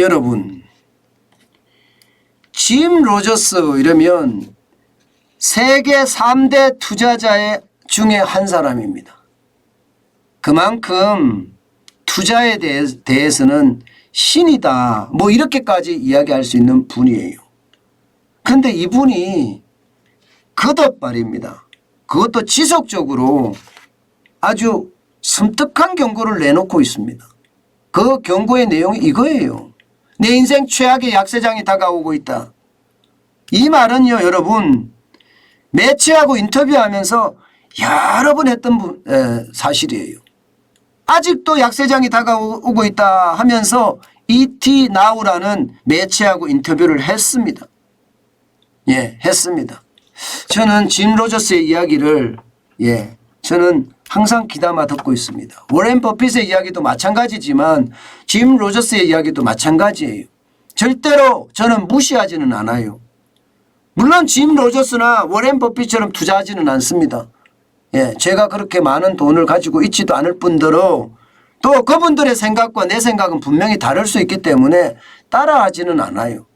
여러분, 짐 로저스 이러면 세계 3대 투자자 중에 한 사람입니다. 그만큼 투자에 대해서는 신이다 뭐 이렇게까지 이야기할 수 있는 분이에요. 그런데 이분이 거듭 말입니다. 그것도 지속적으로 아주 섬뜩한 경고를 내놓고 있습니다. 그 경고의 내용이 이거예요. 내 인생 최악의 약세장이 다가오고 있다. 이 말은요, 여러분, 매체하고 인터뷰하면서 여러 번 했던 사실이에요. 아직도 약세장이 다가오고 있다 하면서 ET Now라는 매체하고 인터뷰를 했습니다. 예, 했습니다. 저는 짐 로저스의 이야기를 저는 항상 귀담아 듣고 있습니다. 워렌 버핏의 이야기도 마찬가지지만 짐 로저스의 이야기도 마찬가지예요. 절대로 저는 무시하지는 않아요. 물론 짐 로저스나 워렌 버핏처럼 투자하지는 않습니다. 예, 제가 그렇게 많은 돈을 가지고 있지도 않을 뿐더러 또 그분들의 생각과 내 생각은 분명히 다를 수 있기 때문에 따라하지는 않아요.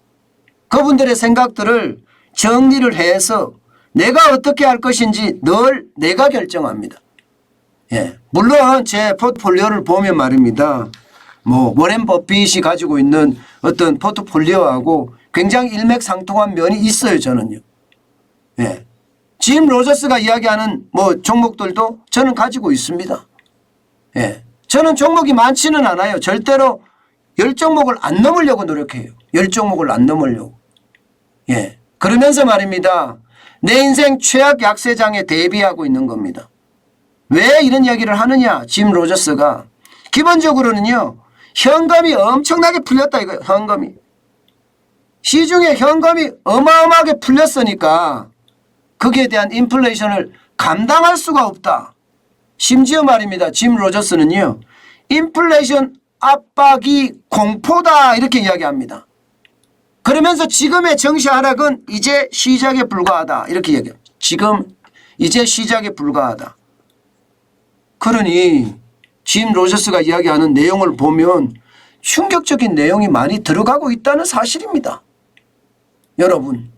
그분들의 생각들을 정리를 해서 내가 어떻게 할 것인지 늘 내가 결정합니다. 예, 물론 제 포트폴리오를 보면 말입니다. 뭐 워렌 버핏이 가지고 있는 어떤 포트폴리오하고 굉장히 일맥상통한 면이 있어요, 저는요. 예. 짐 로저스가 이야기하는 뭐 종목들도 저는 가지고 있습니다. 예. 저는 종목이 많지는 않아요. 절대로 10종목을 안 넘으려고 노력해요. 10종목을 안 넘으려고. 예. 그러면서 말입니다. 내 인생 최악 약세장에 대비하고 있는 겁니다. 왜 이런 이야기를 하느냐, 짐 로저스가. 기본적으로는요, 현금이 엄청나게 풀렸다 이거예요. 현금이. 시중에 현금이 어마어마하게 풀렸으니까 거기에 대한 인플레이션을 감당할 수가 없다. 심지어 말입니다. 짐 로저스는요, 인플레이션 압박이 공포다 이렇게 이야기합니다. 그러면서 지금의 정시 하락은 이제 시작에 불과하다 이렇게 이야기합니다. 지금 이제 시작에 불과하다. 그러니 짐 로저스가 이야기하는 내용을 보면 충격적인 내용이 많이 들어가고 있다는 사실입니다. 여러분,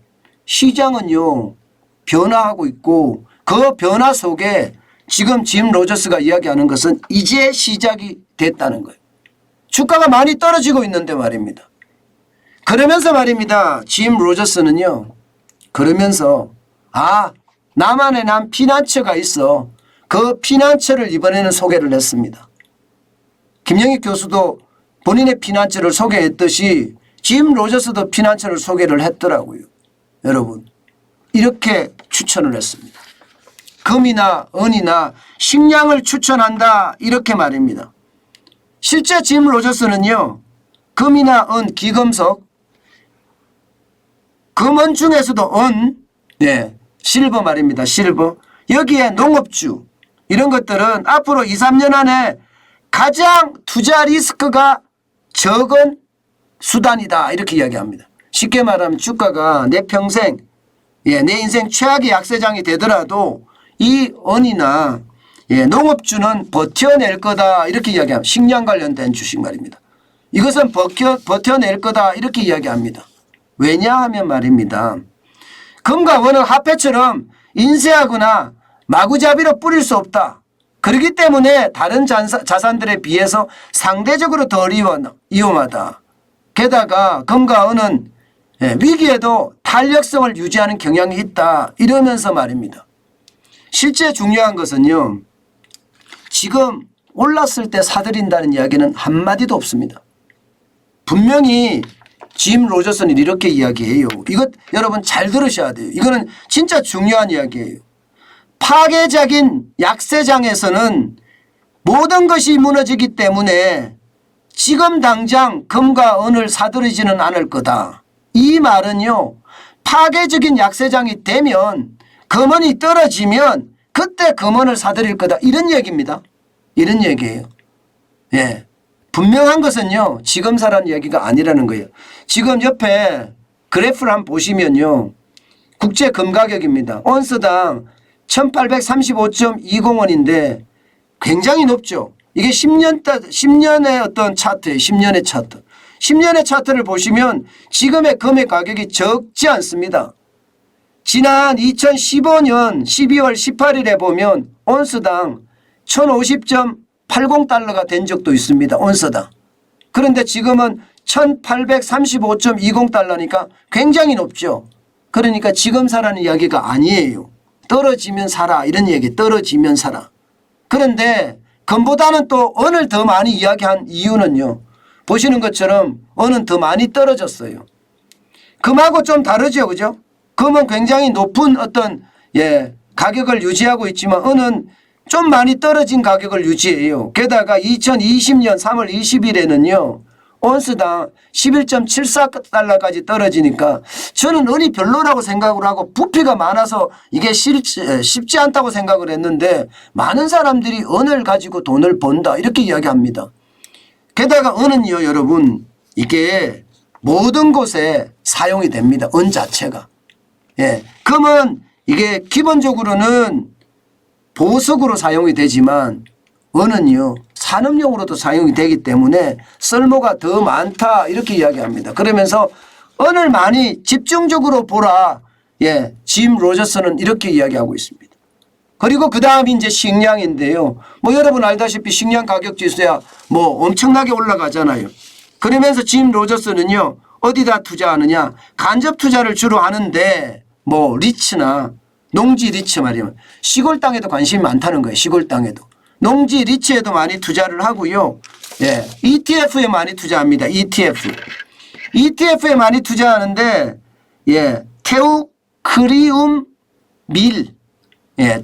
시장은요 변화하고 있고 그 변화 속에 지금 짐 로저스가 이야기하는 것은 이제 시작이 됐다는 거예요. 주가가 많이 떨어지고 있는데 말입니다. 그러면서 말입니다. 짐 로저스는요, 그러면서 나만의 난 피난처가 있어. 그 피난처를 이번에는 소개를 했습니다. 김영익 교수도 본인의 피난처를 소개했듯이 짐 로저스도 피난처를 소개를 했더라고요. 여러분, 이렇게 추천을 했습니다. 금이나 은이나 식량을 추천한다 이렇게 말입니다. 실제 짐 로저스는요, 금이나 은, 기금속, 금은 중에서도 은, 실버 말입니다. 실버. 여기에 농업주 이런 것들은 앞으로 2, 3년 안에 가장 투자 리스크가 적은 수단이다 이렇게 이야기합니다. 쉽게 말하면 주가가 내 평생 내 인생 최악의 약세장이 되더라도 이 은이나 농업주는 버텨낼 거다 이렇게 이야기합니다. 식량 관련된 주식 말입니다. 이것은 버텨낼 거다 이렇게 이야기합니다. 왜냐하면 말입니다. 금과 은은 화폐처럼 인쇄하거나 마구잡이로 뿌릴 수 없다. 그렇기 때문에 다른 자산들에 비해서 상대적으로 덜 위험하다. 게다가 금과 은은 위기에도 탄력성을 유지하는 경향이 있다. 이러면서 말입니다. 실제 중요한 것은요, 지금 올랐을 때 사들인다는 이야기는 한마디도 없습니다. 분명히 짐 로저스는 이렇게 이야기해요. 이것 여러분 잘 들으셔야 돼요. 이거는 진짜 중요한 이야기예요. 파괴적인 약세장에서는 모든 것이 무너지기 때문에 지금 당장 금과 은을 사들이지는 않을 거다. 이 말은요, 파괴적인 약세장이 되면 금은이 떨어지면 그때 금은을 사들일 거다. 이런 얘기입니다. 이런 얘기예요. 예. 분명한 것은요, 지금 사라는 얘기가 아니라는 거예요. 지금 옆에 그래프를 한번 보시면요, 국제 금 가격입니다. 온스당 1835.20원인데 굉장히 높죠. 이게 10년의 어떤 차트예요. 10년의 차트. 10년의 차트를 보시면 지금의 금의 가격이 적지 않습니다. 지난 2015년 12월 18일에 보면 온스당 1050.80달러가 된 적도 있습니다. 온스당. 그런데 지금은 1835.20달러니까 굉장히 높죠. 그러니까 지금 사라는 이야기가 아니에요. 떨어지면 사라 이런 얘기, 떨어지면 사라. 그런데 금보다는 또 은을 더 많이 이야기한 이유는요. 보시는 것처럼 은은 더 많이 떨어졌어요. 금하고 좀 다르죠. 그죠? 금은 굉장히 높은 어떤 가격을 유지하고 있지만 은은 좀 많이 떨어진 가격을 유지해요. 게다가 2020년 3월 20일에는요. 온스당 11.74달러까지 떨어지니까 저는 은이 별로라고 생각을 하고 부피가 많아서 이게 쉽지 않다고 생각을 했는데 많은 사람들이 은을 가지고 돈을 번다 이렇게 이야기합니다. 게다가 은은요 여러분 이게 모든 곳에 사용이 됩니다. 은 자체가. 금은 이게 기본적으로는 보석으로 사용이 되지만 은은요 산업용으로도 사용이 되기 때문에 쓸모가 더 많다 이렇게 이야기합니다. 그러면서 은을 많이 집중적으로 보라. 짐 로저스는 이렇게 이야기하고 있습니다. 그리고 그 다음이 이제 식량인데요. 뭐 여러분 알다시피 식량 가격 지수야 뭐 엄청나게 올라가잖아요. 그러면서 짐 로저스는요 어디다 투자하느냐 간접 투자를 주로 하는데 뭐 리츠나 농지 리츠 말이면 시골 땅에도 관심이 많다는 거예요. 시골 땅에도. 농지 리츠에도 많이 투자를 하고요. ETF에 많이 투자합니다. ETF에 많이 투자하는데 테우크리움 밀.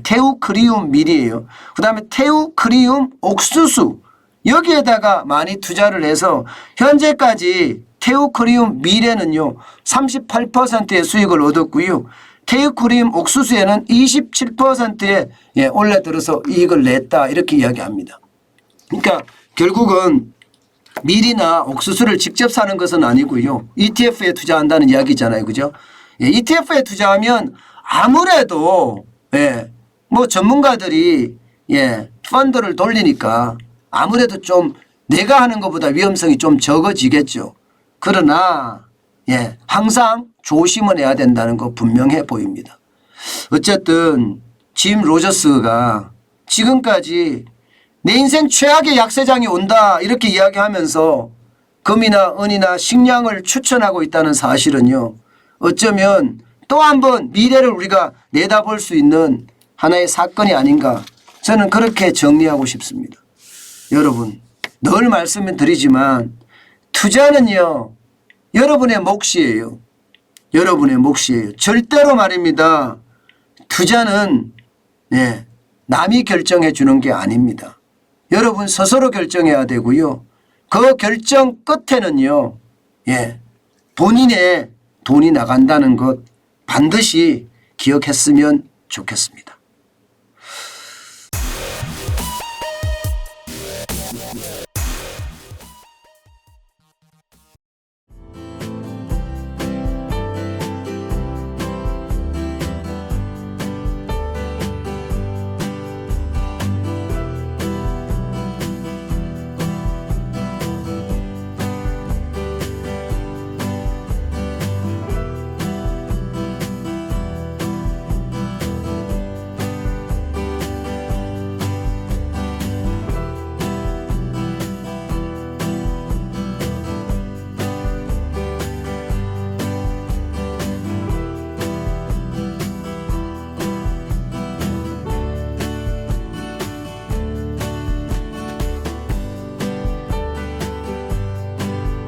테우크리움 밀이에요. 그다음에 테우크리움 옥수수. 여기에다가 많이 투자를 해서 현재까지 테우크리움 밀에는요. 38%의 수익을 얻었고요. 테우크리움 옥수수에는 27%의 올해 들어서 이익을 냈다 이렇게 이야기합니다. 그러니까 결국은 밀이나 옥수수를 직접 사는 것은 아니고요. ETF에 투자한다는 이야기잖아요. 그죠? ETF에 투자하면 아무래도 뭐 전문가들이 펀드를 돌리니까 아무래도 좀 내가 하는 것보다 위험성이 좀 적어지겠죠. 그러나 항상 조심은 해야 된다는 거 분명해 보입니다. 어쨌든 짐 로저스가 지금까지 내 인생 최악의 약세장이 온다 이렇게 이야기하면서 금이나 은이나 식량을 추천하고 있다는 사실은요. 어쩌면 또 한 번 미래를 우리가 내다볼 수 있는 하나의 사건이 아닌가 저는 그렇게 정리하고 싶습니다. 여러분 늘 말씀을 드리지만 투자는요. 여러분의 몫이에요. 여러분의 몫이에요. 절대로 말입니다. 투자는 남이 결정해 주는 게 아닙니다. 여러분 스스로 결정해야 되고요. 그 결정 끝에는요. 본인의 돈이 나간다는 것 반드시 기억했으면 좋겠습니다.